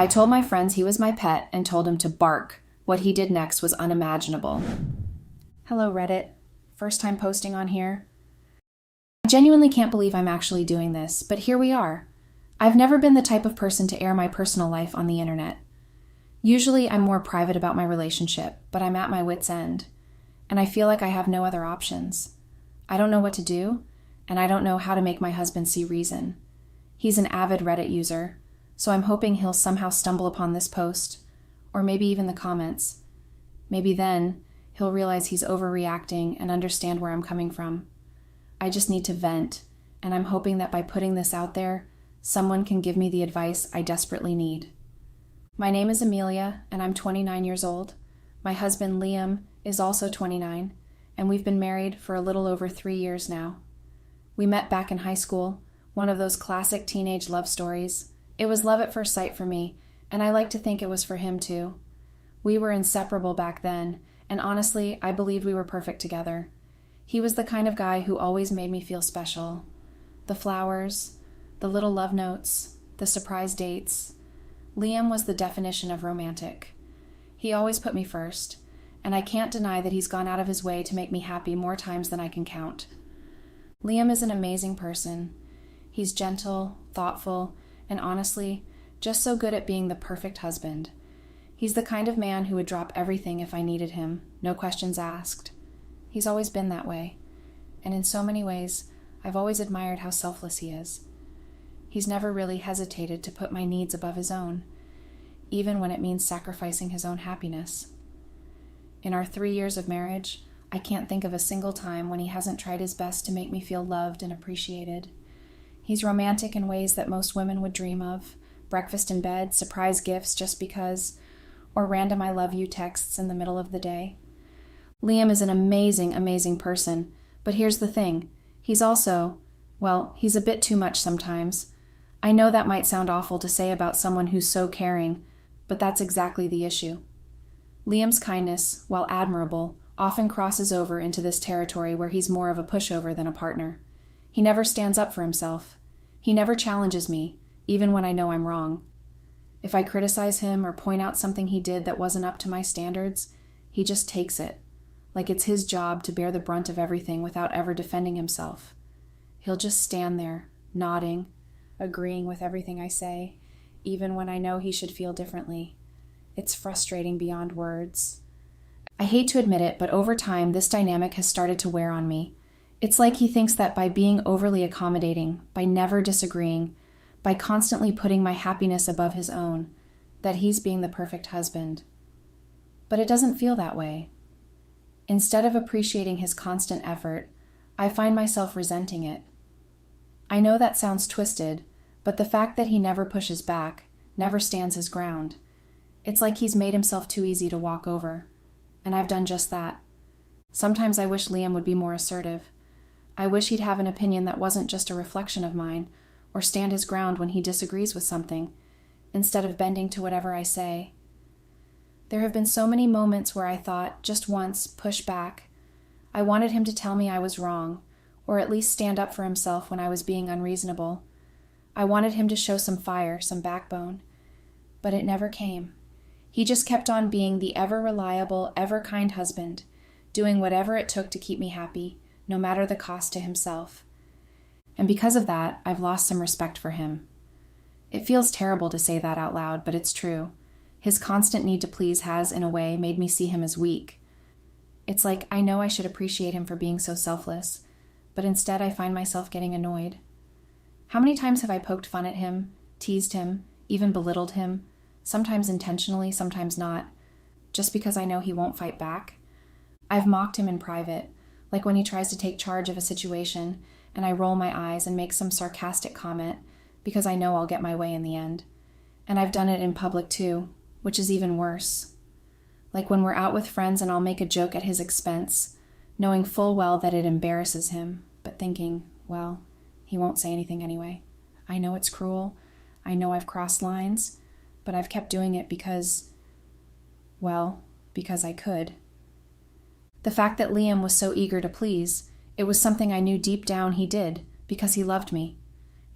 I told my friends he was my pet and told him to bark. What he did next was unimaginable. Hello, Reddit. First time posting on here. I genuinely can't believe I'm actually doing this, but here we are. I've never been the type of person to air my personal life on the internet. Usually I'm more private about my relationship, but I'm at my wit's end, and I feel like I have no other options. I don't know what to do, and I don't know how to make my husband see reason. He's an avid Reddit user, so I'm hoping he'll somehow stumble upon this post, or maybe even the comments. Maybe then he'll realize he's overreacting and understand where I'm coming from. I just need to vent, and I'm hoping that by putting this out there, someone can give me the advice I desperately need. My name is Amelia, and I'm 29 years old. My husband, Liam, is also 29, and we've been married for a little over 3 years now. We met back in high school, one of those classic teenage love stories. It was love at first sight for me, and I like to think it was for him too. We were inseparable back then, and honestly, I believed we were perfect together. He was the kind of guy who always made me feel special. The flowers, the little love notes, the surprise dates. Liam was the definition of romantic. He always put me first, and I can't deny that he's gone out of his way to make me happy more times than I can count. Liam is an amazing person. He's gentle, thoughtful, and honestly, just so good at being the perfect husband. He's the kind of man who would drop everything if I needed him, no questions asked. He's always been that way, and in so many ways, I've always admired how selfless he is. He's never really hesitated to put my needs above his own, even when it means sacrificing his own happiness. In our 3 years of marriage, I can't think of a single time when he hasn't tried his best to make me feel loved and appreciated. He's romantic in ways that most women would dream of: breakfast in bed, surprise gifts just because, or random I love you texts in the middle of the day. Liam is an amazing, amazing person, but here's the thing. He's also, well, he's a bit too much sometimes. I know that might sound awful to say about someone who's so caring, but that's exactly the issue. Liam's kindness, while admirable, often crosses over into this territory where he's more of a pushover than a partner. He never stands up for himself. He never challenges me, even when I know I'm wrong. If I criticize him or point out something he did that wasn't up to my standards, he just takes it, like it's his job to bear the brunt of everything without ever defending himself. He'll just stand there, nodding, agreeing with everything I say, even when I know he should feel differently. It's frustrating beyond words. I hate to admit it, but over time, this dynamic has started to wear on me. It's like he thinks that by being overly accommodating, by never disagreeing, by constantly putting my happiness above his own, that he's being the perfect husband. But it doesn't feel that way. Instead of appreciating his constant effort, I find myself resenting it. I know that sounds twisted, but the fact that he never pushes back, never stands his ground, it's like he's made himself too easy to walk over. And I've done just that. Sometimes I wish Liam would be more assertive. I wish he'd have an opinion that wasn't just a reflection of mine, or stand his ground when he disagrees with something, instead of bending to whatever I say. There have been so many moments where I thought, just once, push back. I wanted him to tell me I was wrong, or at least stand up for himself when I was being unreasonable. I wanted him to show some fire, some backbone. But it never came. He just kept on being the ever-reliable, ever-kind husband, doing whatever it took to keep me happy, no matter the cost to himself. And because of that, I've lost some respect for him. It feels terrible to say that out loud, but it's true. His constant need to please has, in a way, made me see him as weak. It's like I know I should appreciate him for being so selfless, but instead I find myself getting annoyed. How many times have I poked fun at him, teased him, even belittled him, sometimes intentionally, sometimes not, just because I know he won't fight back? I've mocked him in private, like when he tries to take charge of a situation, and I roll my eyes and make some sarcastic comment because I know I'll get my way in the end. And I've done it in public too, which is even worse. Like when we're out with friends and I'll make a joke at his expense, knowing full well that it embarrasses him, but thinking, well, he won't say anything anyway. I know it's cruel. I know I've crossed lines, but I've kept doing it because I could. The fact that Liam was so eager to please, it was something I knew deep down he did because he loved me.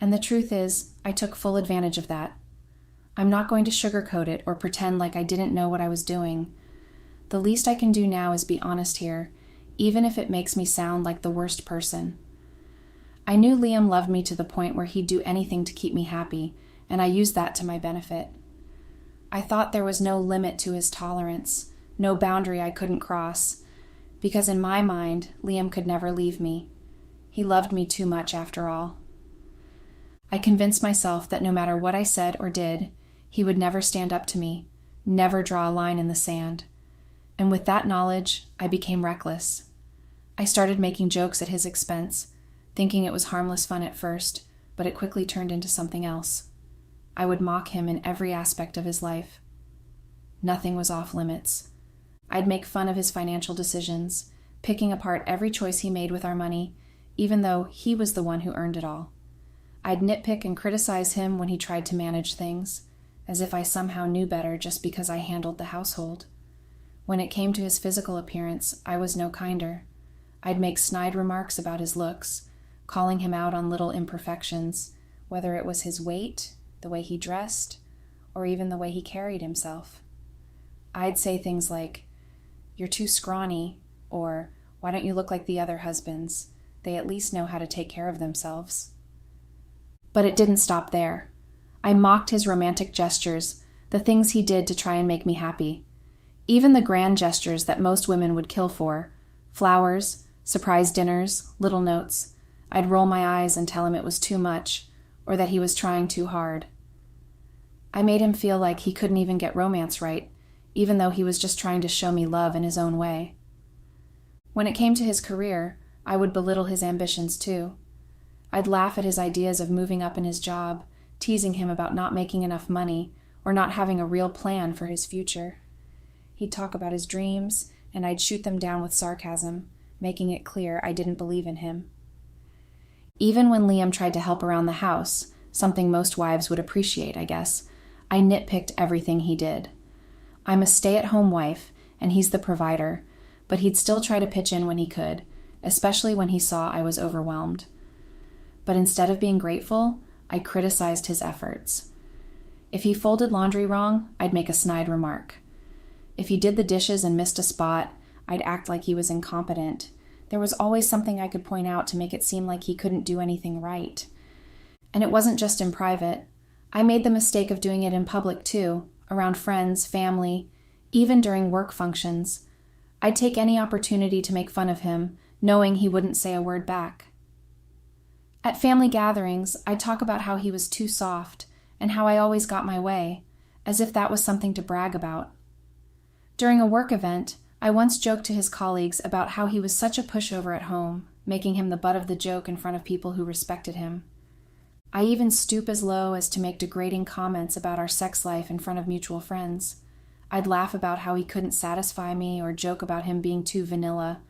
And the truth is, I took full advantage of that. I'm not going to sugarcoat it or pretend like I didn't know what I was doing. The least I can do now is be honest here, even if it makes me sound like the worst person. I knew Liam loved me to the point where he'd do anything to keep me happy, and I used that to my benefit. I thought there was no limit to his tolerance, no boundary I couldn't cross, because in my mind, Liam could never leave me. He loved me too much after all. I convinced myself that no matter what I said or did, he would never stand up to me, never draw a line in the sand. And with that knowledge, I became reckless. I started making jokes at his expense, thinking it was harmless fun at first, but it quickly turned into something else. I would mock him in every aspect of his life. Nothing was off limits. I'd make fun of his financial decisions, picking apart every choice he made with our money, even though he was the one who earned it all. I'd nitpick and criticize him when he tried to manage things, as if I somehow knew better just because I handled the household. When it came to his physical appearance, I was no kinder. I'd make snide remarks about his looks, calling him out on little imperfections, whether it was his weight, the way he dressed, or even the way he carried himself. I'd say things like, "You're too scrawny," or "Why don't you look like the other husbands? They at least know how to take care of themselves." But it didn't stop there. I mocked his romantic gestures, the things he did to try and make me happy. Even the grand gestures that most women would kill for, flowers, surprise dinners, little notes, I'd roll my eyes and tell him it was too much, or that he was trying too hard. I made him feel like he couldn't even get romance right, even though he was just trying to show me love in his own way. When it came to his career, I would belittle his ambitions too. I'd laugh at his ideas of moving up in his job, teasing him about not making enough money or not having a real plan for his future. He'd talk about his dreams, and I'd shoot them down with sarcasm, making it clear I didn't believe in him. Even when Liam tried to help around the house, something most wives would appreciate, I guess, I nitpicked everything he did. I'm a stay-at-home wife, and he's the provider, but he'd still try to pitch in when he could, especially when he saw I was overwhelmed. But instead of being grateful, I criticized his efforts. If he folded laundry wrong, I'd make a snide remark. If he did the dishes and missed a spot, I'd act like he was incompetent. There was always something I could point out to make it seem like he couldn't do anything right. And it wasn't just in private. I made the mistake of doing it in public too, around friends, family, even during work functions. I'd take any opportunity to make fun of him, knowing he wouldn't say a word back. At family gatherings, I'd talk about how he was too soft and how I always got my way, as if that was something to brag about. During a work event, I once joked to his colleagues about how he was such a pushover at home, making him the butt of the joke in front of people who respected him. I even stoop as low as to make degrading comments about our sex life in front of mutual friends. I'd laugh about how he couldn't satisfy me or joke about him being too vanilla,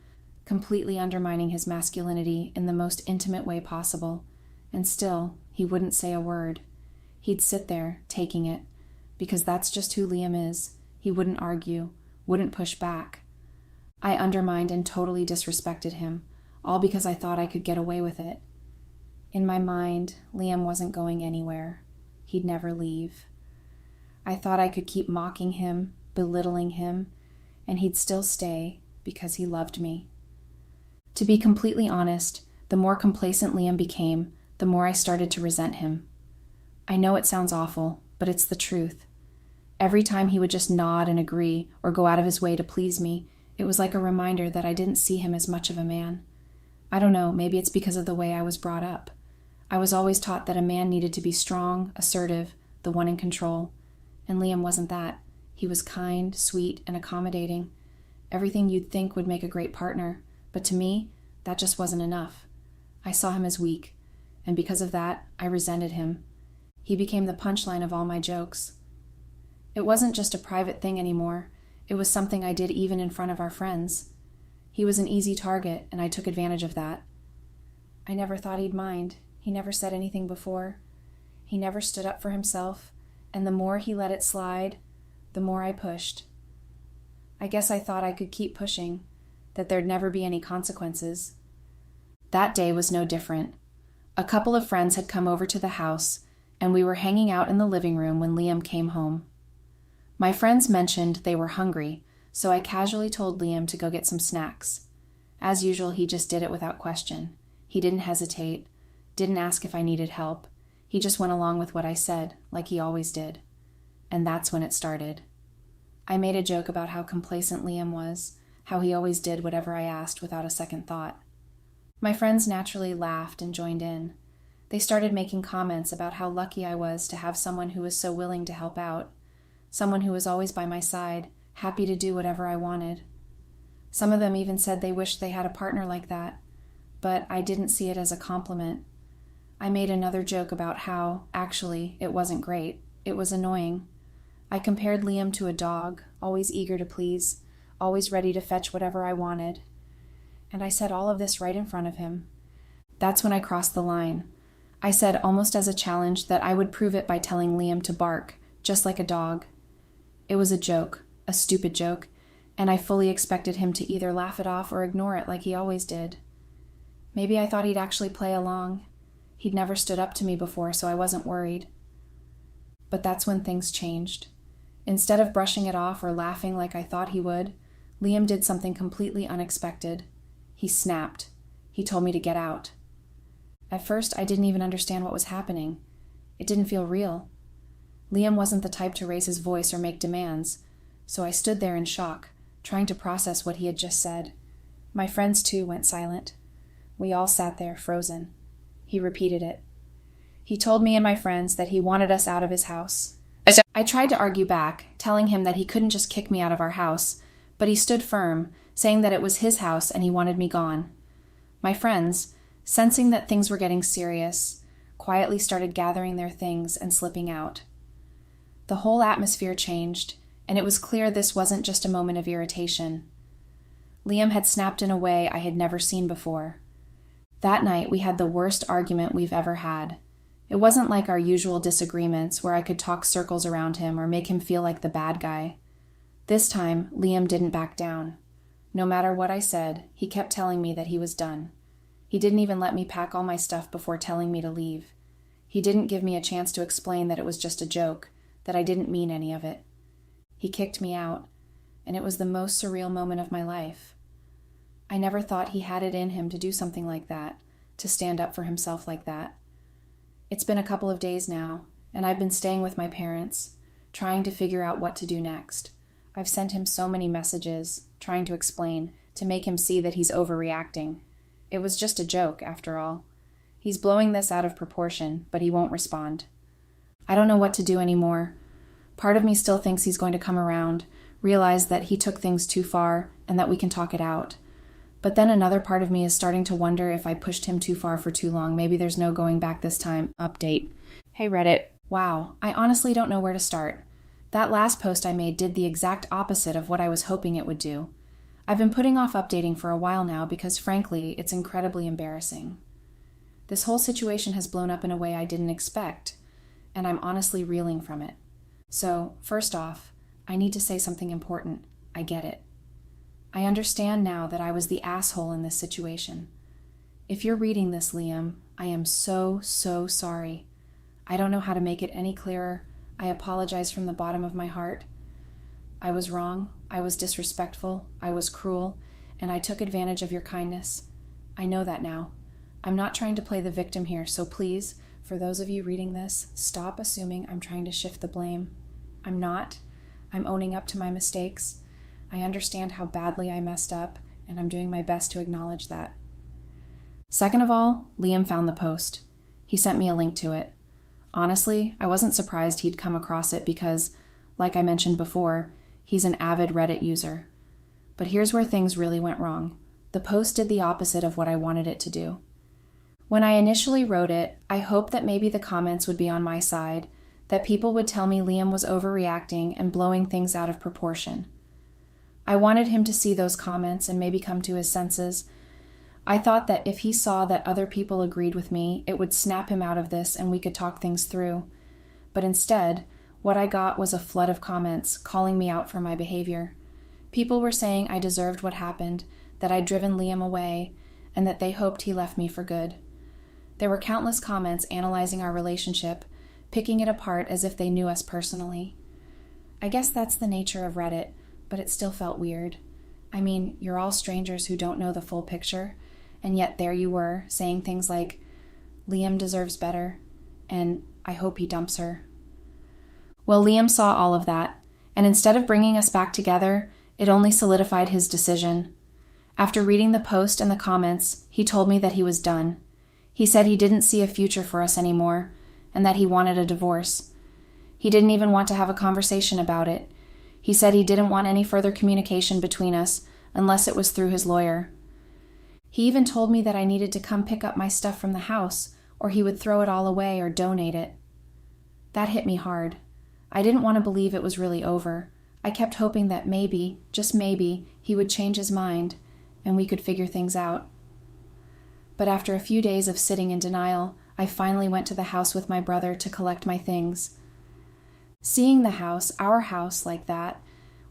completely undermining his masculinity in the most intimate way possible. And still, he wouldn't say a word. He'd sit there, taking it, because that's just who Liam is. He wouldn't argue, wouldn't push back. I undermined and totally disrespected him, all because I thought I could get away with it. In my mind, Liam wasn't going anywhere. He'd never leave. I thought I could keep mocking him, belittling him, and he'd still stay because he loved me. To be completely honest, the more complacent Liam became, the more I started to resent him. I know it sounds awful, but it's the truth. Every time he would just nod and agree or go out of his way to please me, it was like a reminder that I didn't see him as much of a man. I don't know, maybe it's because of the way I was brought up. I was always taught that a man needed to be strong, assertive, the one in control. And Liam wasn't that. He was kind, sweet, and accommodating. Everything you'd think would make a great partner. But to me, that just wasn't enough. I saw him as weak, and because of that, I resented him. He became the punchline of all my jokes. It wasn't just a private thing anymore. It was something I did even in front of our friends. He was an easy target, and I took advantage of that. I never thought he'd mind. He never said anything before. He never stood up for himself, and the more he let it slide, the more I pushed. I guess I thought I could keep pushing, that there'd never be any consequences. That day was no different. A couple of friends had come over to the house, and we were hanging out in the living room when Liam came home. My friends mentioned they were hungry, so I casually told Liam to go get some snacks. As usual, he just did it without question. He didn't hesitate, didn't ask if I needed help. He just went along with what I said, like he always did. And that's when it started. I made a joke about how complacent Liam was, how he always did whatever I asked without a second thought. My friends naturally laughed and joined in. They started making comments about how lucky I was to have someone who was so willing to help out, someone who was always by my side, happy to do whatever I wanted. Some of them even said they wished they had a partner like that, but I didn't see it as a compliment. I made another joke about how, actually, it wasn't great. It was annoying. I compared Liam to a dog, always eager to please, always ready to fetch whatever I wanted. And I said all of this right in front of him. That's when I crossed the line. I said, almost as a challenge, that I would prove it by telling Liam to bark, just like a dog. It was a joke, a stupid joke, and I fully expected him to either laugh it off or ignore it like he always did. Maybe I thought he'd actually play along. He'd never stood up to me before, so I wasn't worried. But that's when things changed. Instead of brushing it off or laughing like I thought he would, Liam did something completely unexpected. He snapped. He told me to get out. At first, I didn't even understand what was happening. It didn't feel real. Liam wasn't the type to raise his voice or make demands, so I stood there in shock, trying to process what he had just said. My friends, too, went silent. We all sat there, frozen. He repeated it. He told me and my friends that he wanted us out of his house. I tried to argue back, telling him that he couldn't just kick me out of our house, but he stood firm, saying that it was his house and he wanted me gone. My friends, sensing that things were getting serious, quietly started gathering their things and slipping out. The whole atmosphere changed, and it was clear this wasn't just a moment of irritation. Liam had snapped in a way I had never seen before. That night, we had the worst argument we've ever had. It wasn't like our usual disagreements where I could talk circles around him or make him feel like the bad guy. This time, Liam didn't back down. No matter what I said, he kept telling me that he was done. He didn't even let me pack all my stuff before telling me to leave. He didn't give me a chance to explain that it was just a joke, that I didn't mean any of it. He kicked me out, and it was the most surreal moment of my life. I never thought he had it in him to do something like that, to stand up for himself like that. It's been a couple of days now, and I've been staying with my parents, trying to figure out what to do next. I've sent him so many messages, trying to explain, to make him see that he's overreacting. It was just a joke, after all. He's blowing this out of proportion, but he won't respond. I don't know what to do anymore. Part of me still thinks he's going to come around, realize that he took things too far, and that we can talk it out. But then another part of me is starting to wonder if I pushed him too far for too long. Maybe there's no going back this time. Update. Hey Reddit. Wow, I honestly don't know where to start. That last post I made did the exact opposite of what I was hoping it would do. I've been putting off updating for a while now because, frankly, it's incredibly embarrassing. This whole situation has blown up in a way I didn't expect, and I'm honestly reeling from it. So, first off, I need to say something important. I get it. I understand now that I was the asshole in this situation. If you're reading this, Liam, I am so sorry. I don't know how to make it any clearer. I apologize from the bottom of my heart. I was wrong, I was disrespectful, I was cruel, and I took advantage of your kindness. I know that now. I'm not trying to play the victim here, so please, for those of you reading this, stop assuming I'm trying to shift the blame. I'm not. I'm owning up to my mistakes. I understand how badly I messed up, and I'm doing my best to acknowledge that. Second of all, Liam found the post. He sent me a link to it. Honestly, I wasn't surprised he'd come across it because, like I mentioned before, he's an avid Reddit user. But here's where things really went wrong. The post did the opposite of what I wanted it to do. When I initially wrote it, I hoped that maybe the comments would be on my side, that people would tell me Liam was overreacting and blowing things out of proportion. I wanted him to see those comments and maybe come to his senses. I thought that if he saw that other people agreed with me, it would snap him out of this and we could talk things through. But instead, what I got was a flood of comments calling me out for my behavior. People were saying I deserved what happened, that I'd driven Liam away, and that they hoped he left me for good. There were countless comments analyzing our relationship, picking it apart as if they knew us personally. I guess that's the nature of Reddit, but it still felt weird. I mean, you're all strangers who don't know the full picture, and yet there you were, saying things like, Liam deserves better, and I hope he dumps her. Well, Liam saw all of that, and instead of bringing us back together, it only solidified his decision. After reading the post and the comments, he told me that he was done. He said he didn't see a future for us anymore, and that he wanted a divorce. He didn't even want to have a conversation about it. He said he didn't want any further communication between us unless it was through his lawyer. He even told me that I needed to come pick up my stuff from the house, or he would throw it all away or donate it. That hit me hard. I didn't want to believe it was really over. I kept hoping that maybe, just maybe, he would change his mind and we could figure things out. But after a few days of sitting in denial, I finally went to the house with my brother to collect my things. Seeing the house, our house, like that,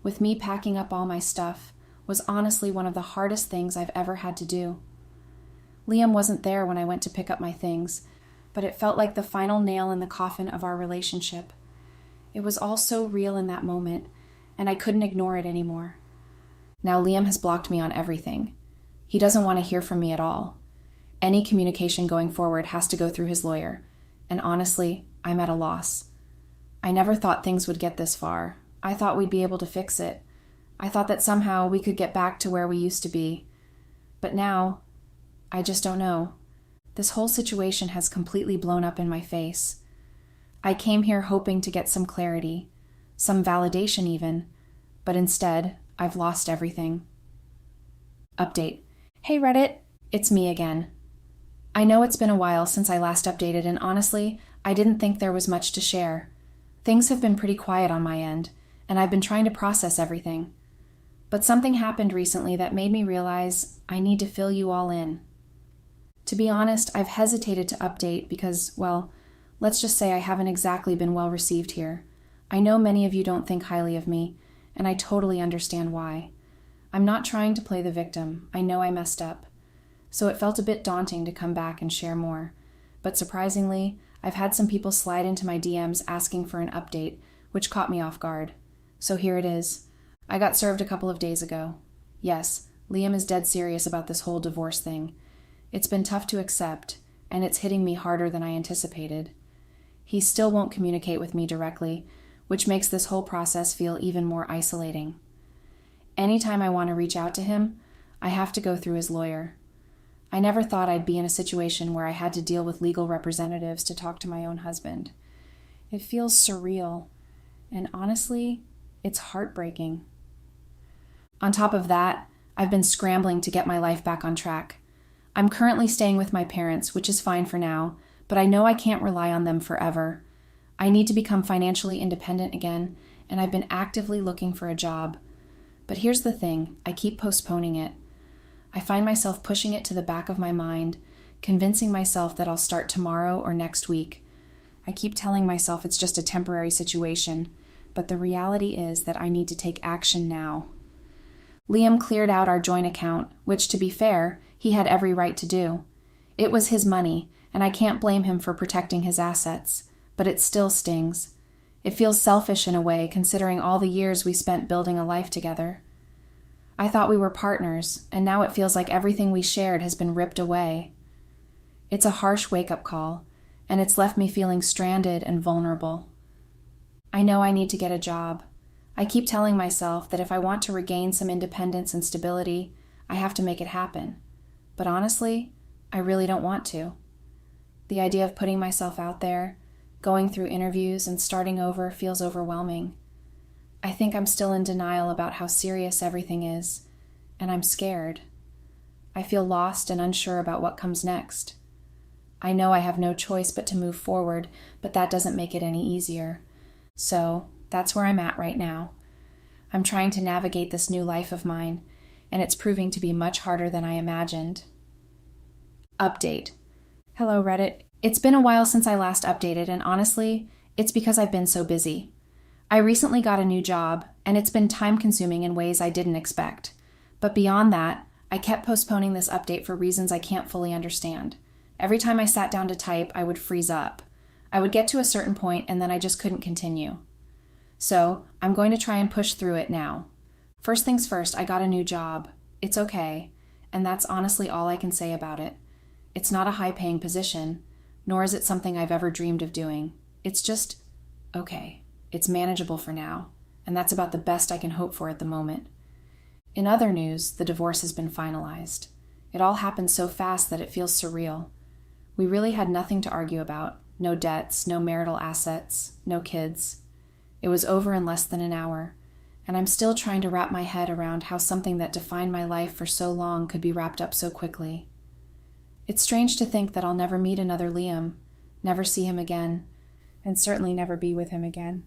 with me packing up all my stuff, was honestly one of the hardest things I've ever had to do. Liam wasn't there when I went to pick up my things, but it felt like the final nail in the coffin of our relationship. It was all so real in that moment, and I couldn't ignore it anymore. Now Liam has blocked me on everything. He doesn't want to hear from me at all. Any communication going forward has to go through his lawyer, and honestly, I'm at a loss. I never thought things would get this far. I thought we'd be able to fix it. I thought that somehow we could get back to where we used to be. But now, I just don't know. This whole situation has completely blown up in my face. I came here hoping to get some clarity, some validation even, but instead, I've lost everything. Update. Hey Reddit, it's me again. I know it's been a while since I last updated, and honestly, I didn't think there was much to share. Things have been pretty quiet on my end, and I've been trying to process everything. But something happened recently that made me realize I need to fill you all in. To be honest, I've hesitated to update because, well, let's just say I haven't exactly been well received here. I know many of you don't think highly of me, and I totally understand why. I'm not trying to play the victim. I know I messed up. So it felt a bit daunting to come back and share more. But surprisingly, I've had some people slide into my DMs asking for an update, which caught me off guard. So here it is. I got served a couple of days ago. Yes, Liam is dead serious about this whole divorce thing. It's been tough to accept, and it's hitting me harder than I anticipated. He still won't communicate with me directly, which makes this whole process feel even more isolating. Anytime I want to reach out to him, I have to go through his lawyer. I never thought I'd be in a situation where I had to deal with legal representatives to talk to my own husband. It feels surreal, and honestly, it's heartbreaking. On top of that, I've been scrambling to get my life back on track. I'm currently staying with my parents, which is fine for now, but I know I can't rely on them forever. I need to become financially independent again, and I've been actively looking for a job. But here's the thing, I keep postponing it. I find myself pushing it to the back of my mind, convincing myself that I'll start tomorrow or next week. I keep telling myself it's just a temporary situation, but the reality is that I need to take action now. Liam cleared out our joint account, which, to be fair, he had every right to do. It was his money, and I can't blame him for protecting his assets, but it still stings. It feels selfish in a way, considering all the years we spent building a life together. I thought we were partners, and now it feels like everything we shared has been ripped away. It's a harsh wake-up call, and it's left me feeling stranded and vulnerable. I know I need to get a job. I keep telling myself that if I want to regain some independence and stability, I have to make it happen. But honestly, I really don't want to. The idea of putting myself out there, going through interviews, and starting over feels overwhelming. I think I'm still in denial about how serious everything is, and I'm scared. I feel lost and unsure about what comes next. I know I have no choice but to move forward, but that doesn't make it any easier. So, that's where I'm at right now. I'm trying to navigate this new life of mine, and it's proving to be much harder than I imagined. Update. Hello, Reddit. It's been a while since I last updated, and honestly, it's because I've been so busy. I recently got a new job, and it's been time-consuming in ways I didn't expect. But beyond that, I kept postponing this update for reasons I can't fully understand. Every time I sat down to type, I would freeze up. I would get to a certain point and then I just couldn't continue. So I'm going to try and push through it now. First things first, I got a new job. It's okay, and that's honestly all I can say about it. It's not a high-paying position, nor is it something I've ever dreamed of doing. It's just okay. It's manageable for now, and that's about the best I can hope for at the moment. In other news, the divorce has been finalized. It all happened so fast that it feels surreal. We really had nothing to argue about. No debts, no marital assets, no kids. It was over in less than an hour, and I'm still trying to wrap my head around how something that defined my life for so long could be wrapped up so quickly. It's strange to think that I'll never meet another Liam, never see him again, and certainly never be with him again.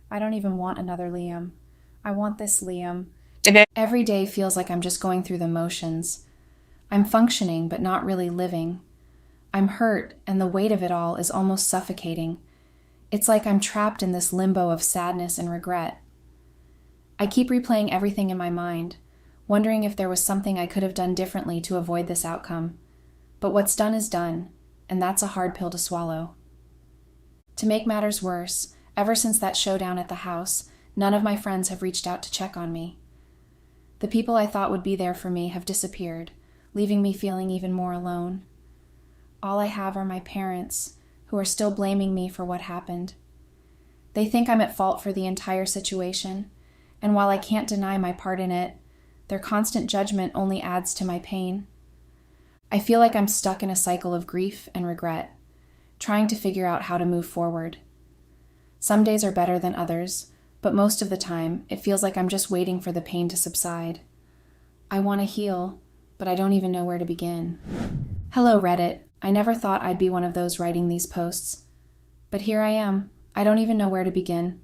I don't even want another Liam. I want this Liam. Every day feels like I'm just going through the motions. I'm functioning, but not really living. I'm hurt, and the weight of it all is almost suffocating. It's like I'm trapped in this limbo of sadness and regret. I keep replaying everything in my mind, wondering if there was something I could have done differently to avoid this outcome. But what's done is done, and that's a hard pill to swallow. To make matters worse, ever since that showdown at the house, none of my friends have reached out to check on me. The people I thought would be there for me have disappeared, leaving me feeling even more alone. All I have are my parents, who are still blaming me for what happened. They think I'm at fault for the entire situation, and while I can't deny my part in it, their constant judgment only adds to my pain. I feel like I'm stuck in a cycle of grief and regret, trying to figure out how to move forward. Some days are better than others, but most of the time, it feels like I'm just waiting for the pain to subside. I want to heal, but I don't even know where to begin. Hello, Reddit. I never thought I'd be one of those writing these posts. But here I am. I don't even know where to begin.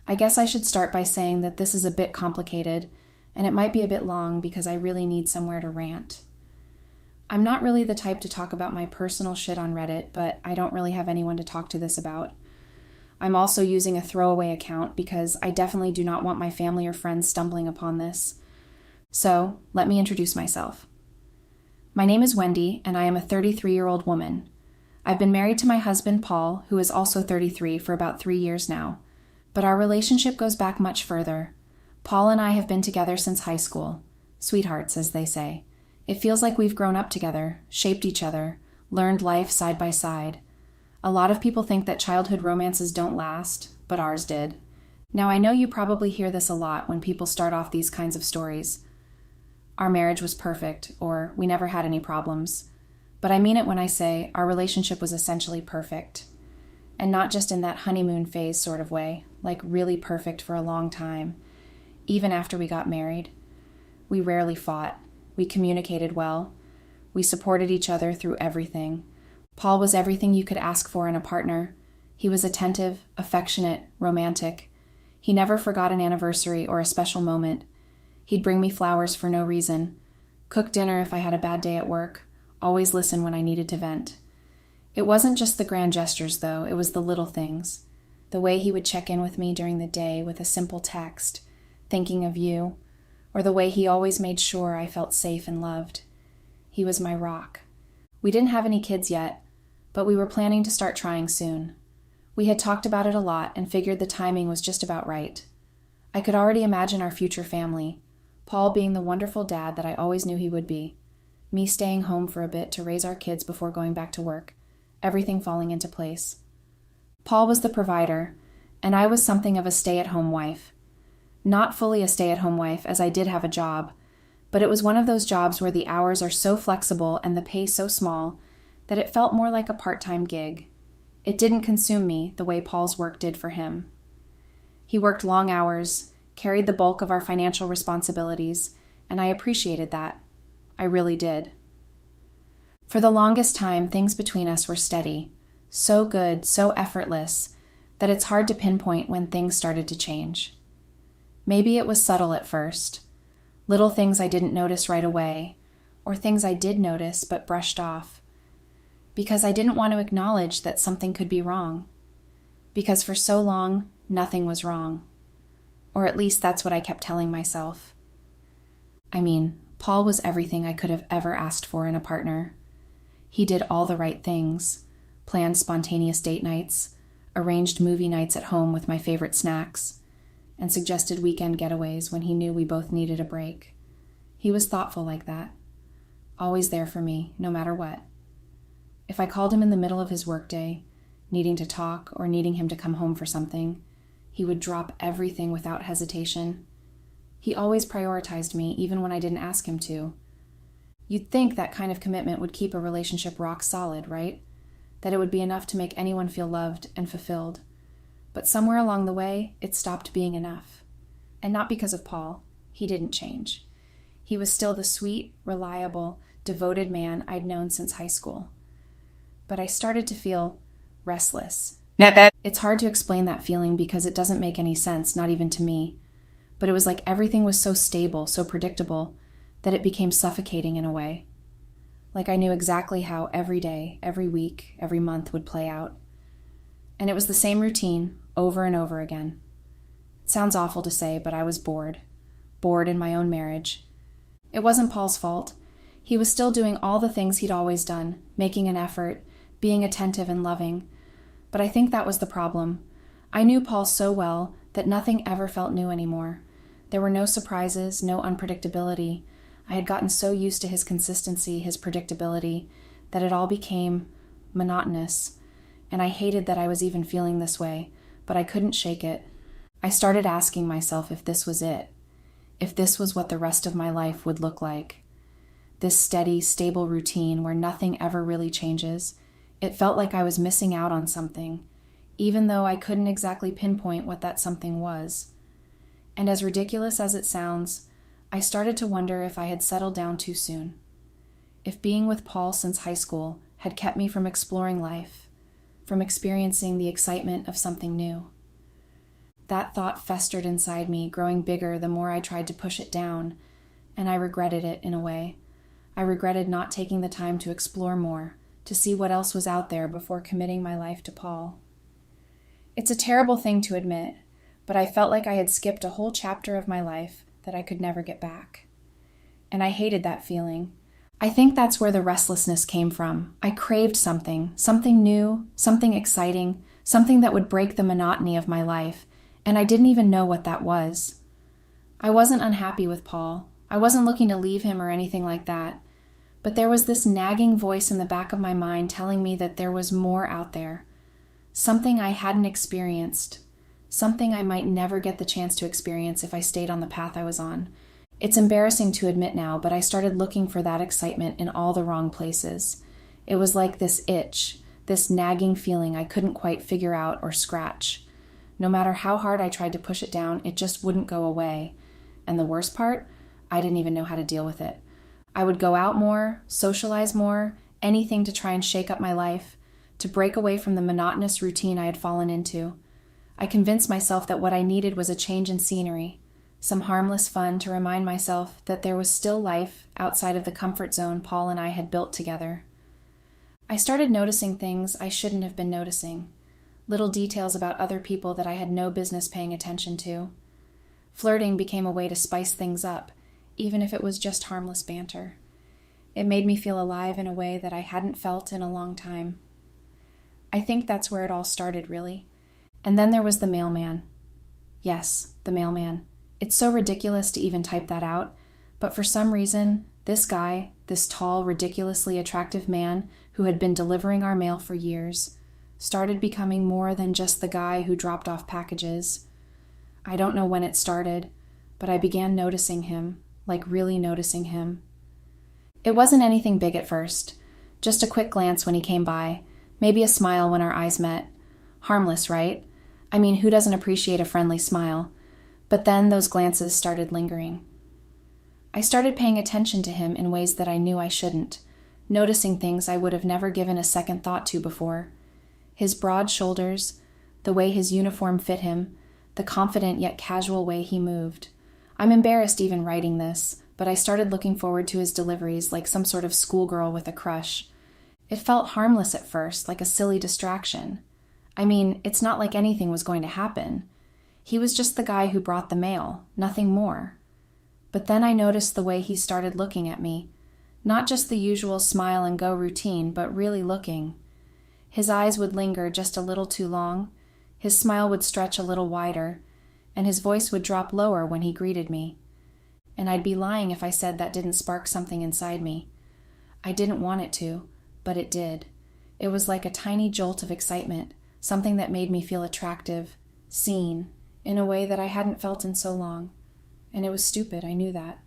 I guess I should start by saying that this is a bit complicated, and it might be a bit long because I really need somewhere to rant. I'm not really the type to talk about my personal shit on Reddit, but I don't really have anyone to talk to this about. I'm also using a throwaway account because I definitely do not want my family or friends stumbling upon this. So, let me introduce myself. My name is Wendy, and I am a 33-year-old woman. I've been married to my husband, Paul, who is also 33, for about 3 years now. But our relationship goes back much further. Paul and I have been together since high school. Sweethearts, as they say. It feels like we've grown up together, shaped each other, learned life side by side. A lot of people think that childhood romances don't last, but ours did. Now, I know you probably hear this a lot when people start off these kinds of stories. Our marriage was perfect, or we never had any problems. But I mean it when I say our relationship was essentially perfect. And not just in that honeymoon phase sort of way, like really perfect for a long time. Even after we got married, we rarely fought. We communicated well. We supported each other through everything. Paul was everything you could ask for in a partner. He was attentive, affectionate, romantic. He never forgot an anniversary or a special moment. He'd bring me flowers for no reason, cook dinner if I had a bad day at work, always listen when I needed to vent. It wasn't just the grand gestures, though, it was the little things. The way he would check in with me during the day with a simple text, thinking of you, or the way he always made sure I felt safe and loved. He was my rock. We didn't have any kids yet, but we were planning to start trying soon. We had talked about it a lot and figured the timing was just about right. I could already imagine our future family. Paul being the wonderful dad that I always knew he would be. Me staying home for a bit to raise our kids before going back to work. Everything falling into place. Paul was the provider, and I was something of a stay-at-home wife. Not fully a stay-at-home wife, as I did have a job, but it was one of those jobs where the hours are so flexible and the pay so small that it felt more like a part-time gig. It didn't consume me the way Paul's work did for him. He worked long hours, carried the bulk of our financial responsibilities, and I appreciated that. I really did. For the longest time, things between us were steady, so good, so effortless, that it's hard to pinpoint when things started to change. Maybe it was subtle at first, little things I didn't notice right away, or things I did notice but brushed off, because I didn't want to acknowledge that something could be wrong, because for so long, nothing was wrong. Or at least that's what I kept telling myself. I mean, Paul was everything I could have ever asked for in a partner. He did all the right things, planned spontaneous date nights, arranged movie nights at home with my favorite snacks, and suggested weekend getaways when he knew we both needed a break. He was thoughtful like that, always there for me, no matter what. If I called him in the middle of his workday, needing to talk or needing him to come home for something, he would drop everything without hesitation. He always prioritized me, even when I didn't ask him to. You'd think that kind of commitment would keep a relationship rock solid, right? That it would be enough to make anyone feel loved and fulfilled. But somewhere along the way, it stopped being enough. And not because of Paul. He didn't change. He was still the sweet, reliable, devoted man I'd known since high school. But I started to feel restless. It's hard to explain that feeling because it doesn't make any sense, not even to me. But it was like everything was so stable, so predictable, that it became suffocating in a way. Like I knew exactly how every day, every week, every month would play out. And it was the same routine, over and over again. It sounds awful to say, but I was bored. Bored in my own marriage. It wasn't Paul's fault. He was still doing all the things he'd always done, making an effort, being attentive and loving. But I think that was the problem. I knew Paul so well that nothing ever felt new anymore. There were no surprises, no unpredictability. I had gotten so used to his consistency, his predictability, that it all became monotonous. And I hated that I was even feeling this way, but I couldn't shake it. I started asking myself if this was it, if this was what the rest of my life would look like. This steady, stable routine where nothing ever really changes. It felt like I was missing out on something, even though I couldn't exactly pinpoint what that something was. And as ridiculous as it sounds, I started to wonder if I had settled down too soon. If being with Paul since high school had kept me from exploring life, from experiencing the excitement of something new. That thought festered inside me, growing bigger the more I tried to push it down, and I regretted it in a way. I regretted not taking the time to explore more, to see what else was out there before committing my life to Paul. It's a terrible thing to admit, but I felt like I had skipped a whole chapter of my life that I could never get back. And I hated that feeling. I think that's where the restlessness came from. I craved something new, something exciting, something that would break the monotony of my life, and I didn't even know what that was. I wasn't unhappy with Paul. I wasn't looking to leave him or anything like that. But there was this nagging voice in the back of my mind telling me that there was more out there. Something I hadn't experienced. Something I might never get the chance to experience if I stayed on the path I was on. It's embarrassing to admit now, but I started looking for that excitement in all the wrong places. It was like this itch, this nagging feeling I couldn't quite figure out or scratch. No matter how hard I tried to push it down, it just wouldn't go away. And the worst part, I didn't even know how to deal with it. I would go out more, socialize more, anything to try and shake up my life, to break away from the monotonous routine I had fallen into. I convinced myself that what I needed was a change in scenery, some harmless fun to remind myself that there was still life outside of the comfort zone Paul and I had built together. I started noticing things I shouldn't have been noticing, little details about other people that I had no business paying attention to. Flirting became a way to spice things up, even if it was just harmless banter. It made me feel alive in a way that I hadn't felt in a long time. I think that's where it all started, really. And then there was the mailman. Yes, the mailman. It's so ridiculous to even type that out, but for some reason, this guy, this tall, ridiculously attractive man who had been delivering our mail for years, started becoming more than just the guy who dropped off packages. I don't know when it started, but I began noticing him, like really noticing him. It wasn't anything big at first, just a quick glance when he came by, maybe a smile when our eyes met. Harmless, right? I mean, who doesn't appreciate a friendly smile? But then those glances started lingering. I started paying attention to him in ways that I knew I shouldn't, noticing things I would have never given a second thought to before. His broad shoulders, the way his uniform fit him, the confident yet casual way he moved. I'm embarrassed even writing this, but I started looking forward to his deliveries like some sort of schoolgirl with a crush. It felt harmless at first, like a silly distraction. I mean, it's not like anything was going to happen. He was just the guy who brought the mail, nothing more. But then I noticed the way he started looking at me. Not just the usual smile and go routine, but really looking. His eyes would linger just a little too long, his smile would stretch a little wider, and his voice would drop lower when he greeted me. And I'd be lying if I said that didn't spark something inside me. I didn't want it to, but it did. It was like a tiny jolt of excitement, something that made me feel attractive, seen, in a way that I hadn't felt in so long. And it was stupid, I knew that.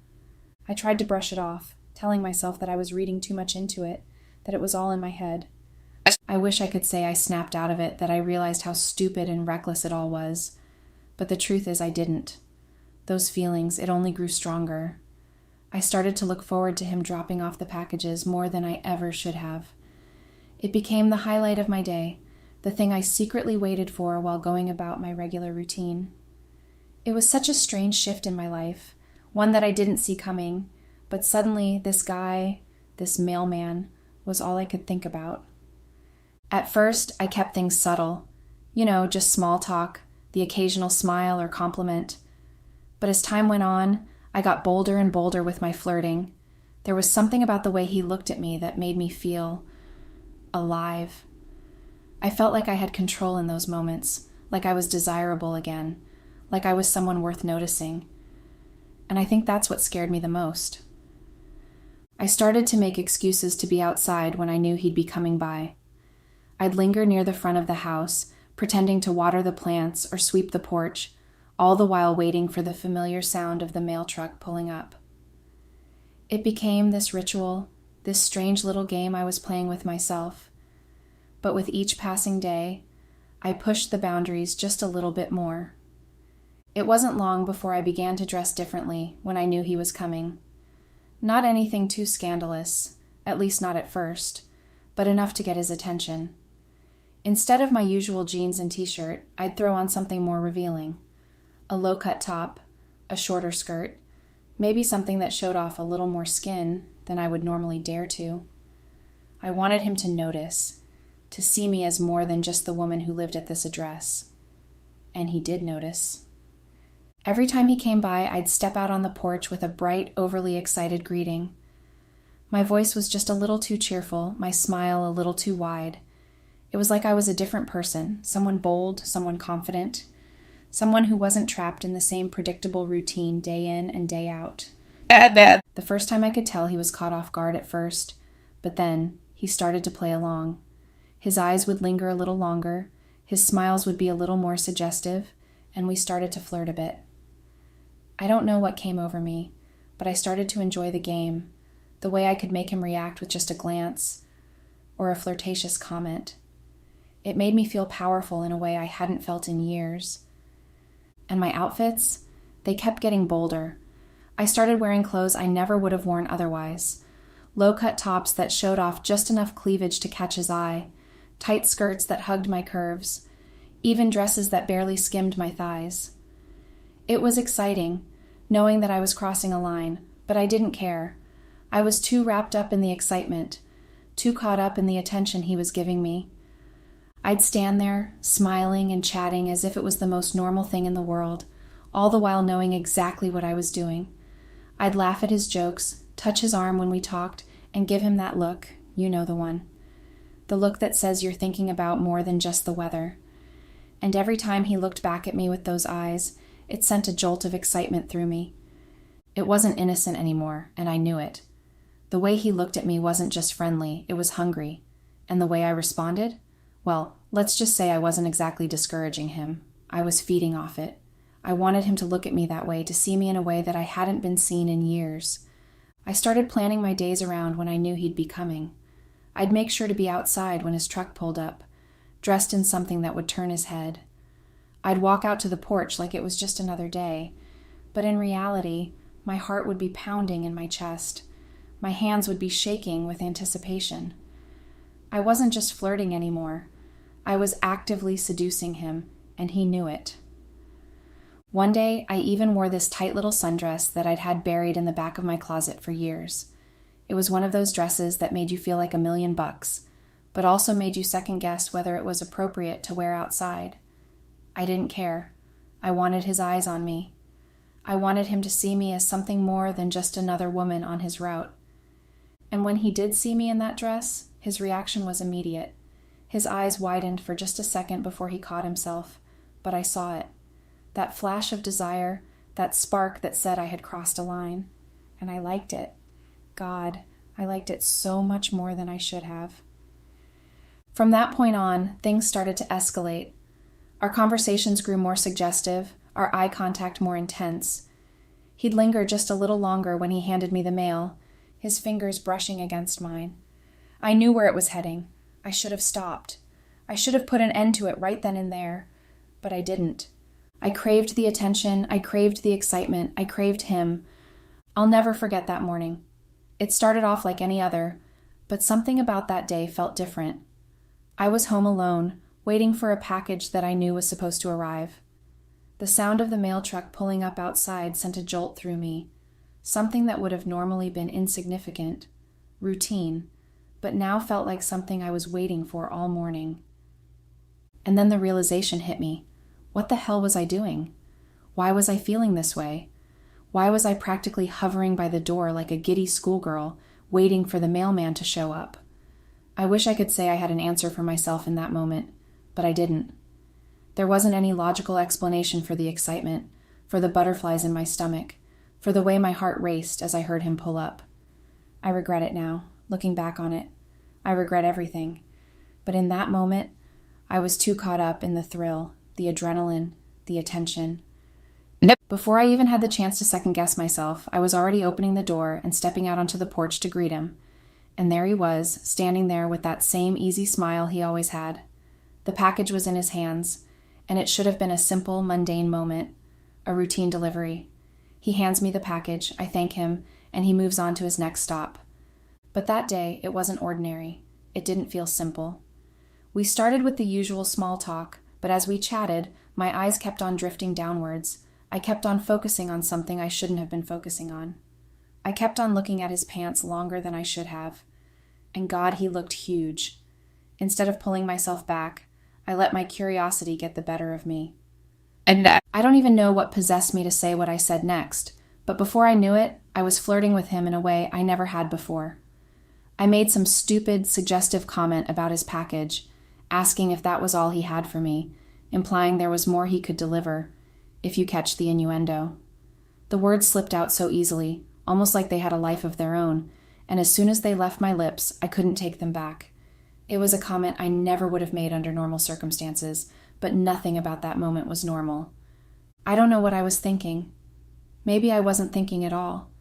I tried to brush it off, telling myself that I was reading too much into it, that it was all in my head. I wish I could say I snapped out of it, that I realized how stupid and reckless it all was. But the truth is I didn't. Those feelings, it only grew stronger. I started to look forward to him dropping off the packages more than I ever should have. It became the highlight of my day, the thing I secretly waited for while going about my regular routine. It was such a strange shift in my life, one that I didn't see coming, but suddenly this guy, this mailman, was all I could think about. At first, I kept things subtle. Just small talk, the occasional smile or compliment. But as time went on, I got bolder and bolder with my flirting. There was something about the way he looked at me that made me feel alive. I felt like I had control in those moments, like I was desirable again, like I was someone worth noticing. And I think that's what scared me the most. I started to make excuses to be outside when I knew he'd be coming by. I'd linger near the front of the house, pretending to water the plants or sweep the porch, all the while waiting for the familiar sound of the mail truck pulling up. It became this ritual, this strange little game I was playing with myself. But with each passing day, I pushed the boundaries just a little bit more. It wasn't long before I began to dress differently when I knew he was coming. Not anything too scandalous, at least not at first, but enough to get his attention. Instead of my usual jeans and t-shirt, I'd throw on something more revealing. A low-cut top, a shorter skirt, maybe something that showed off a little more skin than I would normally dare to. I wanted him to notice, to see me as more than just the woman who lived at this address. And he did notice. Every time he came by, I'd step out on the porch with a bright, overly excited greeting. My voice was just a little too cheerful, my smile a little too wide. It was like I was a different person, someone bold, someone confident, someone who wasn't trapped in the same predictable routine day in and day out. The first time I could tell he was caught off guard at first, but then he started to play along. His eyes would linger a little longer, his smiles would be a little more suggestive, and we started to flirt a bit. I don't know what came over me, but I started to enjoy the game, the way I could make him react with just a glance or a flirtatious comment. It made me feel powerful in a way I hadn't felt in years. And my outfits, they kept getting bolder. I started wearing clothes I never would have worn otherwise. Low-cut tops that showed off just enough cleavage to catch his eye, tight skirts that hugged my curves, even dresses that barely skimmed my thighs. It was exciting, knowing that I was crossing a line, but I didn't care. I was too wrapped up in the excitement, too caught up in the attention he was giving me. I'd stand there, smiling and chatting as if it was the most normal thing in the world, all the while knowing exactly what I was doing. I'd laugh at his jokes, touch his arm when we talked, and give him that look, you know the one. The look that says you're thinking about more than just the weather. And every time he looked back at me with those eyes, it sent a jolt of excitement through me. It wasn't innocent anymore, and I knew it. The way he looked at me wasn't just friendly, it was hungry. And the way I responded? Well, let's just say I wasn't exactly discouraging him. I was feeding off it. I wanted him to look at me that way, to see me in a way that I hadn't been seen in years. I started planning my days around when I knew he'd be coming. I'd make sure to be outside when his truck pulled up, dressed in something that would turn his head. I'd walk out to the porch like it was just another day, but in reality, my heart would be pounding in my chest. My hands would be shaking with anticipation. I wasn't just flirting anymore. I was actively seducing him, and he knew it. One day, I even wore this tight little sundress that I'd had buried in the back of my closet for years. It was one of those dresses that made you feel like $1,000,000, but also made you second-guess whether it was appropriate to wear outside. I didn't care. I wanted his eyes on me. I wanted him to see me as something more than just another woman on his route. And when he did see me in that dress, his reaction was immediate. His eyes widened for just a second before he caught himself, but I saw it. That flash of desire, that spark that said I had crossed a line. And I liked it. God, I liked it so much more than I should have. From that point on, things started to escalate. Our conversations grew more suggestive, our eye contact more intense. He'd linger just a little longer when he handed me the mail, his fingers brushing against mine. I knew where it was heading. I should have stopped. I should have put an end to it right then and there, but I didn't. I craved the attention, I craved the excitement, I craved him. I'll never forget that morning. It started off like any other, but something about that day felt different. I was home alone, waiting for a package that I knew was supposed to arrive. The sound of the mail truck pulling up outside sent a jolt through me, something that would have normally been insignificant, routine, but now felt like something I was waiting for all morning. And then the realization hit me. What the hell was I doing? Why was I feeling this way? Why was I practically hovering by the door like a giddy schoolgirl, waiting for the mailman to show up? I wish I could say I had an answer for myself in that moment, but I didn't. There wasn't any logical explanation for the excitement, for the butterflies in my stomach, for the way my heart raced as I heard him pull up. I regret it now, looking back on it. I regret everything. But in that moment, I was too caught up in the thrill, the adrenaline, the attention. Before I even had the chance to second-guess myself, I was already opening the door and stepping out onto the porch to greet him. And there he was, standing there with that same easy smile he always had. The package was in his hands, and it should have been a simple, mundane moment, a routine delivery. He hands me the package, I thank him, and he moves on to his next stop. But that day, it wasn't ordinary. It didn't feel simple. We started with the usual small talk, but as we chatted, my eyes kept on drifting downwards. I kept on focusing on something I shouldn't have been focusing on. I kept on looking at his pants longer than I should have. And God, he looked huge. Instead of pulling myself back, I let my curiosity get the better of me. I don't even know what possessed me to say what I said next, but before I knew it, I was flirting with him in a way I never had before. I made some stupid, suggestive comment about his package, asking if that was all he had for me, implying there was more he could deliver, if you catch the innuendo. The words slipped out so easily, almost like they had a life of their own, and as soon as they left my lips, I couldn't take them back. It was a comment I never would have made under normal circumstances, but nothing about that moment was normal. I don't know what I was thinking. Maybe I wasn't thinking at all.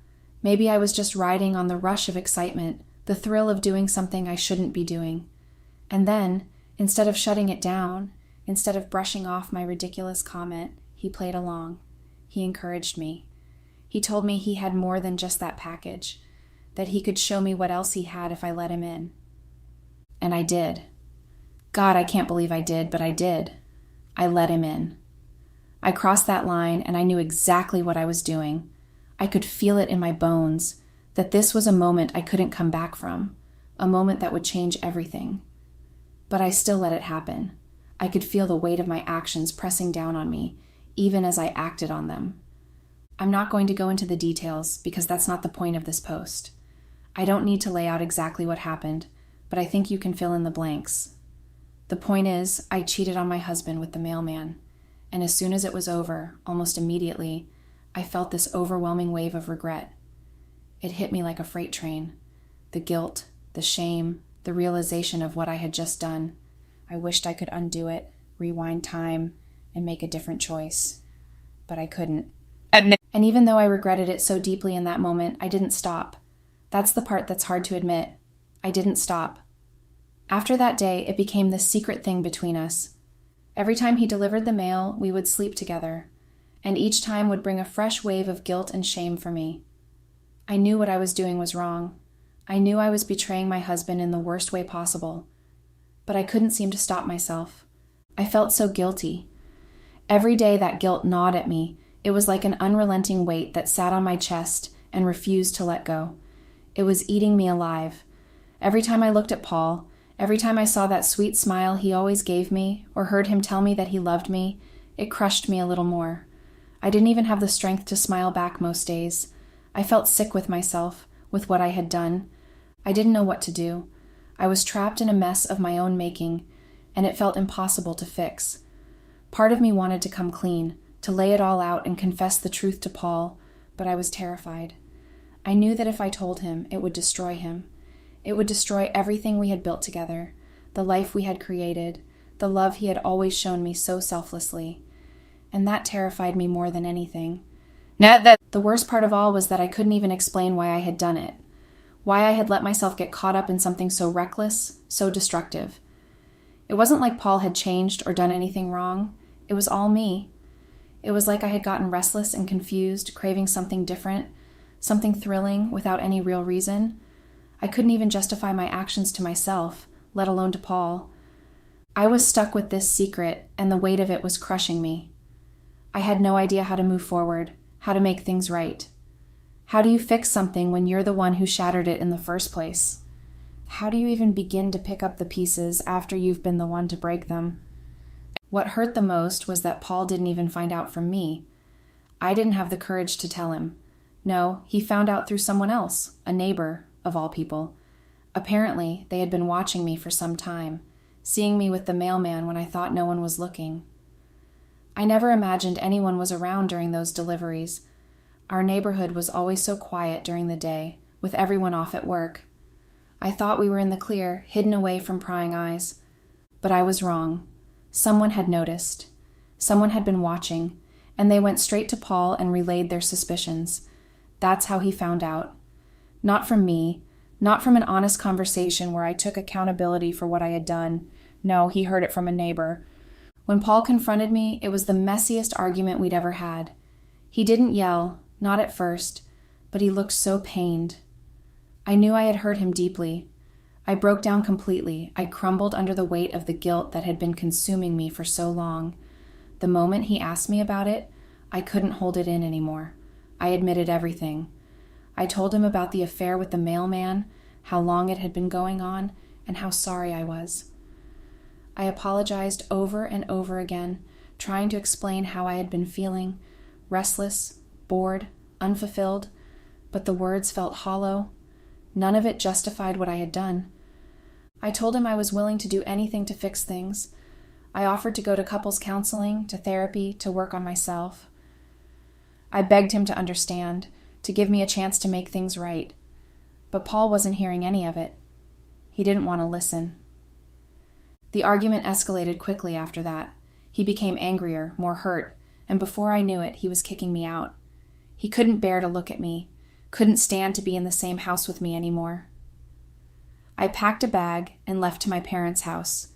Maybe I was just riding on the rush of excitement, the thrill of doing something I shouldn't be doing. And then, instead of shutting it down, instead of brushing off my ridiculous comment, he played along. He encouraged me. He told me he had more than just that package, that he could show me what else he had if I let him in. And I did. God, I can't believe I did, but I did. I let him in. I crossed that line and I knew exactly what I was doing. I could feel it in my bones, that this was a moment I couldn't come back from, a moment that would change everything. But I still let it happen. I could feel the weight of my actions pressing down on me, even as I acted on them. I'm not going to go into the details because that's not the point of this post. I don't need to lay out exactly what happened, but I think you can fill in the blanks. The point is, I cheated on my husband with the mailman, and as soon as it was over, almost immediately, I felt this overwhelming wave of regret. It hit me like a freight train. The guilt, the shame, the realization of what I had just done. I wished I could undo it, rewind time, and make a different choice. But I couldn't. And even though I regretted it so deeply in that moment, I didn't stop. That's the part that's hard to admit. I didn't stop. After that day, it became this secret thing between us. Every time he delivered the mail, we would sleep together, and each time would bring a fresh wave of guilt and shame for me. I knew what I was doing was wrong. I knew I was betraying my husband in the worst way possible. But I couldn't seem to stop myself. I felt so guilty. Every day that guilt gnawed at me. It was like an unrelenting weight that sat on my chest and refused to let go. It was eating me alive. Every time I looked at Paul, every time I saw that sweet smile he always gave me, or heard him tell me that he loved me, it crushed me a little more. I didn't even have the strength to smile back most days. I felt sick with myself, with what I had done. I didn't know what to do. I was trapped in a mess of my own making, and it felt impossible to fix. Part of me wanted to come clean, to lay it all out and confess the truth to Paul, but I was terrified. I knew that if I told him, it would destroy him. It would destroy everything we had built together, the life we had created, the love he had always shown me so selflessly. And that terrified me more than anything. The worst part of all was that I couldn't even explain why I had done it, why I had let myself get caught up in something so reckless, so destructive. It wasn't like Paul had changed or done anything wrong. It was all me. It was like I had gotten restless and confused, craving something different, something thrilling without any real reason. I couldn't even justify my actions to myself, let alone to Paul. I was stuck with this secret, and the weight of it was crushing me. I had no idea how to move forward, how to make things right. How do you fix something when you're the one who shattered it in the first place? How do you even begin to pick up the pieces after you've been the one to break them? What hurt the most was that Paul didn't even find out from me. I didn't have the courage to tell him. No, he found out through someone else, a neighbor, of all people. Apparently, they had been watching me for some time, seeing me with the mailman when I thought no one was looking. I never imagined anyone was around during those deliveries. Our neighborhood was always so quiet during the day, with everyone off at work. I thought we were in the clear, hidden away from prying eyes. But I was wrong. Someone had noticed. Someone had been watching, and they went straight to Paul and relayed their suspicions. That's how he found out. Not from me, not from an honest conversation where I took accountability for what I had done. No, he heard it from a neighbor. When Paul confronted me, it was the messiest argument we'd ever had. He didn't yell, not at first, but he looked so pained. I knew I had hurt him deeply. I broke down completely. I crumbled under the weight of the guilt that had been consuming me for so long. The moment he asked me about it, I couldn't hold it in anymore. I admitted everything. I told him about the affair with the mailman, how long it had been going on, and how sorry I was. I apologized over and over again, trying to explain how I had been feeling, restless, bored, unfulfilled, but the words felt hollow. None of it justified what I had done. I told him I was willing to do anything to fix things. I offered to go to couples counseling, to therapy, to work on myself. I begged him to understand, to give me a chance to make things right. But Paul wasn't hearing any of it. He didn't want to listen. The argument escalated quickly after that. He became angrier, more hurt, and before I knew it, he was kicking me out. He couldn't bear to look at me, couldn't stand to be in the same house with me anymore. I packed a bag and left to my parents' house.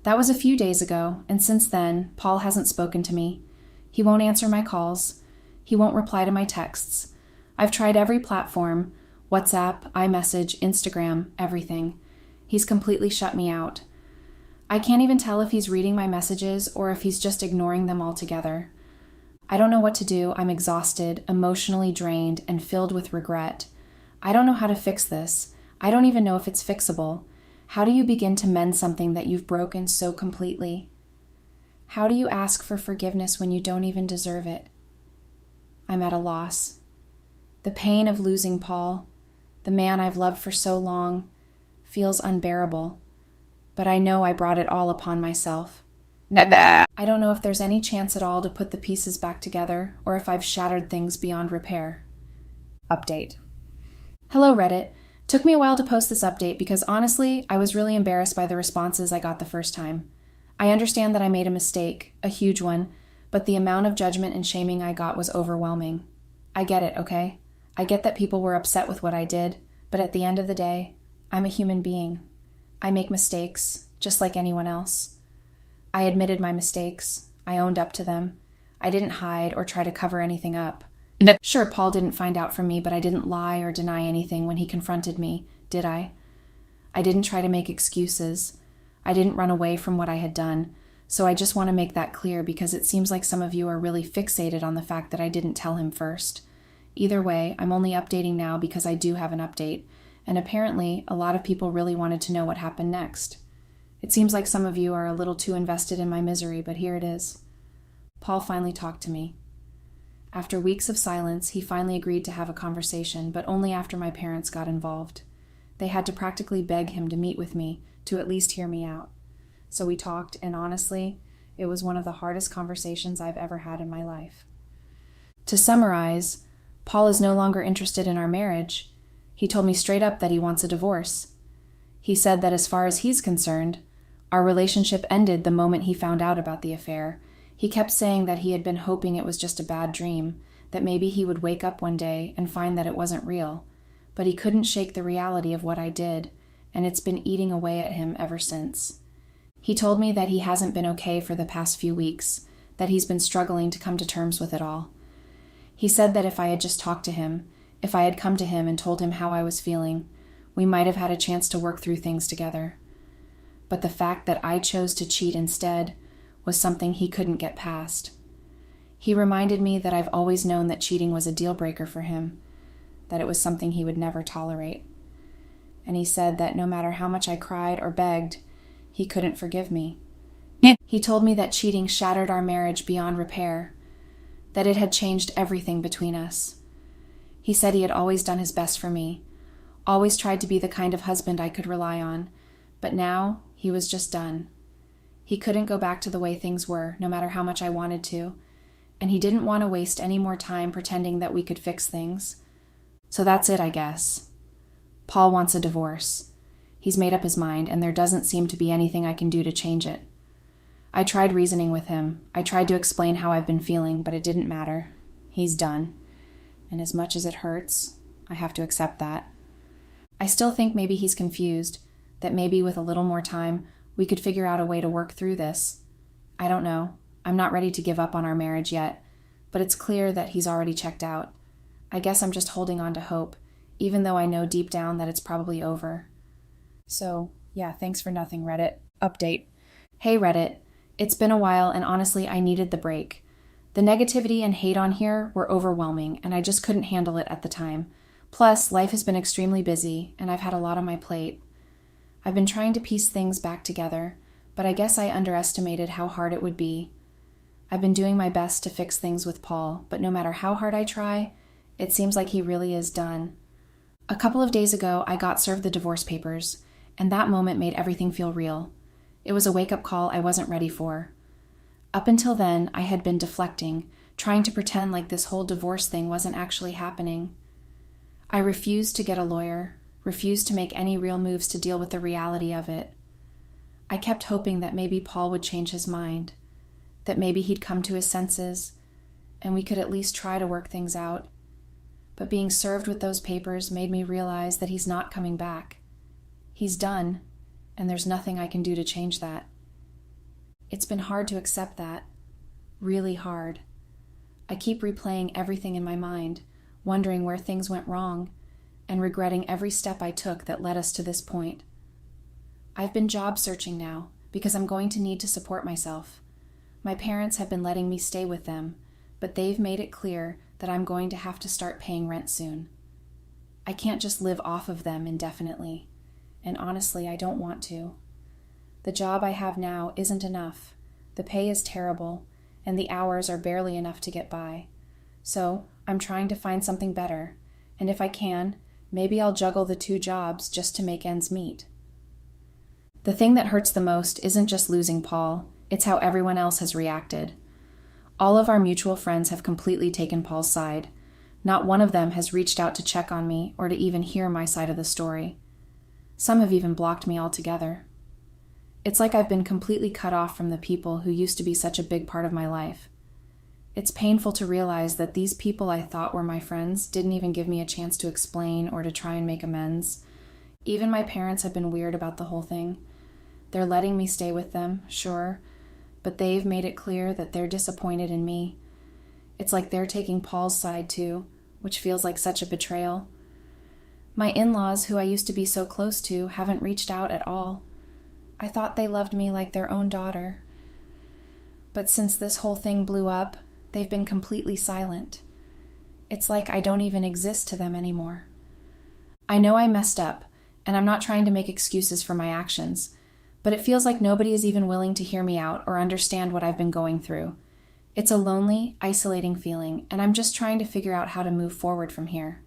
That was a few days ago, and since then, Paul hasn't spoken to me. He won't answer my calls. He won't reply to my texts. I've tried every platform, WhatsApp, iMessage, Instagram, everything. He's completely shut me out. I can't even tell if he's reading my messages or if he's just ignoring them altogether. I don't know what to do. I'm exhausted, emotionally drained, and filled with regret. I don't know how to fix this. I don't even know if it's fixable. How do you begin to mend something that you've broken so completely? How do you ask for forgiveness when you don't even deserve it? I'm at a loss. The pain of losing Paul, the man I've loved for so long, feels unbearable. But I know I brought it all upon myself. I don't know if there's any chance at all to put the pieces back together, or if I've shattered things beyond repair. Update. Hello, Reddit. Took me a while to post this update because honestly, I was really embarrassed by the responses I got the first time. I understand that I made a mistake, a huge one, but the amount of judgment and shaming I got was overwhelming. I get it, okay? I get that people were upset with what I did, but at the end of the day, I'm a human being. I make mistakes, just like anyone else. I admitted my mistakes. I owned up to them. I didn't hide or try to cover anything up. Sure, Paul didn't find out from me, but I didn't lie or deny anything when he confronted me, did I? I didn't try to make excuses. I didn't run away from what I had done, so I just want to make that clear because it seems like some of you are really fixated on the fact that I didn't tell him first. Either way, I'm only updating now because I do have an update, and apparently a lot of people really wanted to know what happened next. It seems like some of you are a little too invested in my misery, but here it is. Paul finally talked to me. After weeks of silence, he finally agreed to have a conversation, but only after my parents got involved. They had to practically beg him to meet with me, to at least hear me out. So we talked, and honestly, it was one of the hardest conversations I've ever had in my life. To summarize, Paul is no longer interested in our marriage. He told me straight up that he wants a divorce. He said that as far as he's concerned, our relationship ended the moment he found out about the affair. He kept saying that he had been hoping it was just a bad dream, that maybe he would wake up one day and find that it wasn't real. But he couldn't shake the reality of what I did, and it's been eating away at him ever since. He told me that he hasn't been okay for the past few weeks, that he's been struggling to come to terms with it all. He said that if I had just talked to him, if I had come to him and told him how I was feeling, we might have had a chance to work through things together. But the fact that I chose to cheat instead was something he couldn't get past. He reminded me that I've always known that cheating was a deal breaker for him, that it was something he would never tolerate. And he said that no matter how much I cried or begged, he couldn't forgive me. He told me that cheating shattered our marriage beyond repair, that it had changed everything between us. He said he had always done his best for me, always tried to be the kind of husband I could rely on, but now he was just done. He couldn't go back to the way things were, no matter how much I wanted to, and he didn't want to waste any more time pretending that we could fix things. So that's it, I guess. Paul wants a divorce. He's made up his mind, and there doesn't seem to be anything I can do to change it. I tried reasoning with him. I tried to explain how I've been feeling, but it didn't matter. He's done. And as much as it hurts, I have to accept that. I still think maybe he's confused, that maybe with a little more time, we could figure out a way to work through this. I don't know. I'm not ready to give up on our marriage yet, but it's clear that he's already checked out. I guess I'm just holding on to hope, even though I know deep down that it's probably over. So, yeah, thanks for nothing, Reddit. Update. Hey, Reddit. It's been a while, and honestly, I needed the break. The negativity and hate on here were overwhelming, and I just couldn't handle it at the time. Plus, life has been extremely busy, and I've had a lot on my plate. I've been trying to piece things back together, but I guess I underestimated how hard it would be. I've been doing my best to fix things with Paul, but no matter how hard I try, it seems like he really is done. A couple of days ago, I got served the divorce papers, and that moment made everything feel real. It was a wake-up call I wasn't ready for. Up until then, I had been deflecting, trying to pretend like this whole divorce thing wasn't actually happening. I refused to get a lawyer, refused to make any real moves to deal with the reality of it. I kept hoping that maybe Paul would change his mind, that maybe he'd come to his senses, and we could at least try to work things out. But being served with those papers made me realize that he's not coming back. He's done, and there's nothing I can do to change that. It's been hard to accept that. Really hard. I keep replaying everything in my mind, wondering where things went wrong, and regretting every step I took that led us to this point. I've been job searching now, because I'm going to need to support myself. My parents have been letting me stay with them, but they've made it clear that I'm going to have to start paying rent soon. I can't just live off of them indefinitely, and honestly, I don't want to. The job I have now isn't enough. The pay is terrible, and the hours are barely enough to get by. So, I'm trying to find something better, and if I can, maybe I'll juggle the two jobs just to make ends meet. The thing that hurts the most isn't just losing Paul, it's how everyone else has reacted. All of our mutual friends have completely taken Paul's side. Not one of them has reached out to check on me or to even hear my side of the story. Some have even blocked me altogether. It's like I've been completely cut off from the people who used to be such a big part of my life. It's painful to realize that these people I thought were my friends didn't even give me a chance to explain or to try and make amends. Even my parents have been weird about the whole thing. They're letting me stay with them, sure, but they've made it clear that they're disappointed in me. It's like they're taking Paul's side too, which feels like such a betrayal. My in-laws, who I used to be so close to, haven't reached out at all. I thought they loved me like their own daughter. But since this whole thing blew up, they've been completely silent. It's like I don't even exist to them anymore. I know I messed up, and I'm not trying to make excuses for my actions, but it feels like nobody is even willing to hear me out or understand what I've been going through. It's a lonely, isolating feeling, and I'm just trying to figure out how to move forward from here.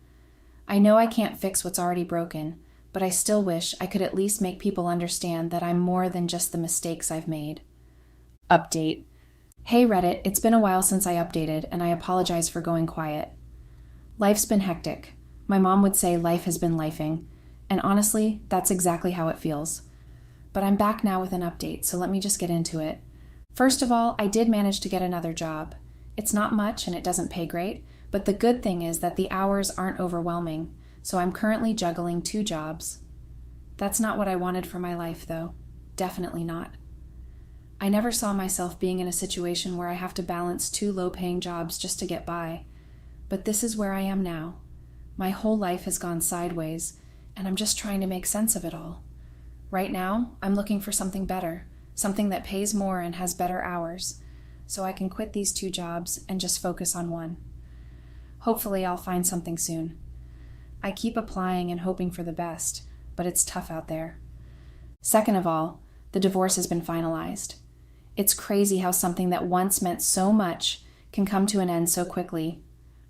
I know I can't fix what's already broken, but I still wish I could at least make people understand that I'm more than just the mistakes I've made. Update. Hey Reddit, it's been a while since I updated, and I apologize for going quiet. Life's been hectic. My mom would say life has been lifing, and honestly, that's exactly how it feels. But I'm back now with an update, so let me just get into it. First of all, I did manage to get another job. It's not much and it doesn't pay great, but the good thing is that the hours aren't overwhelming, so I'm currently juggling 2 jobs. That's not what I wanted for my life, though. Definitely not. I never saw myself being in a situation where I have to balance 2 low-paying jobs just to get by. But this is where I am now. My whole life has gone sideways, and I'm just trying to make sense of it all. Right now, I'm looking for something better, something that pays more and has better hours, so I can quit these 2 jobs and just focus on one. Hopefully, I'll find something soon. I keep applying and hoping for the best, but it's tough out there. Second of all, the divorce has been finalized. It's crazy how something that once meant so much can come to an end so quickly.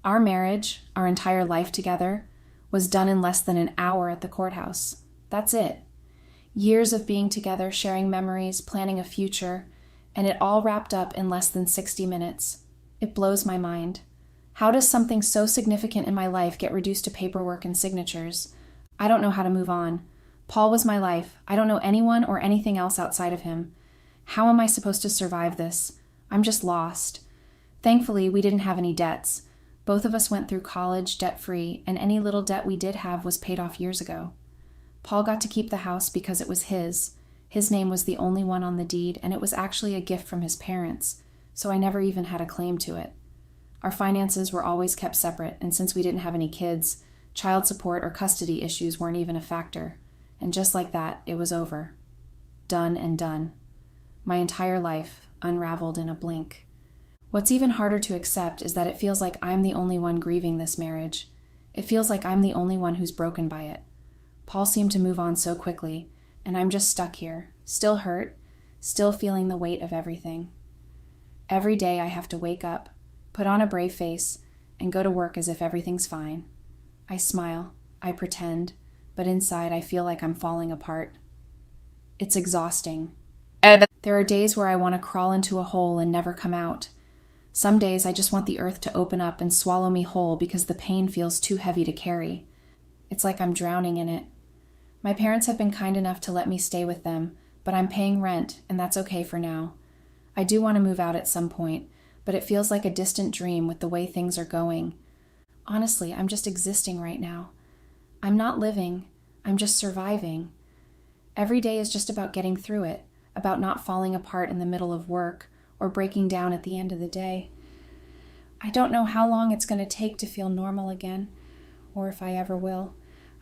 Our marriage, our entire life together, was done in less than an hour at the courthouse. That's it. Years of being together, sharing memories, planning a future, and it all wrapped up in less than 60 minutes. It blows my mind. How does something so significant in my life get reduced to paperwork and signatures? I don't know how to move on. Paul was my life. I don't know anyone or anything else outside of him. How am I supposed to survive this? I'm just lost. Thankfully, we didn't have any debts. Both of us went through college debt-free, and any little debt we did have was paid off years ago. Paul got to keep the house because it was his. His name was the only one on the deed, and it was actually a gift from his parents, so I never even had a claim to it. Our finances were always kept separate, and since we didn't have any kids, child support or custody issues weren't even a factor. And just like that, it was over. Done and done. My entire life unraveled in a blink. What's even harder to accept is that it feels like I'm the only one grieving this marriage. It feels like I'm the only one who's broken by it. Paul seemed to move on so quickly, and I'm just stuck here, still hurt, still feeling the weight of everything. Every day I have to wake up, put on a brave face, and go to work as if everything's fine. I smile, I pretend, but inside I feel like I'm falling apart. It's exhausting. There are days where I want to crawl into a hole and never come out. Some days I just want the earth to open up and swallow me whole because the pain feels too heavy to carry. It's like I'm drowning in it. My parents have been kind enough to let me stay with them, but I'm paying rent, and that's okay for now. I do want to move out at some point, but it feels like a distant dream with the way things are going. Honestly, I'm just existing right now. I'm not living, I'm just surviving. Every day is just about getting through it, about not falling apart in the middle of work or breaking down at the end of the day. I don't know how long it's going to take to feel normal again, or if I ever will.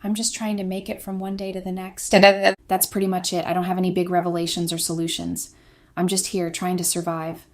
I'm just trying to make it from one day to the next. That's pretty much it. I don't have any big revelations or solutions. I'm just here trying to survive.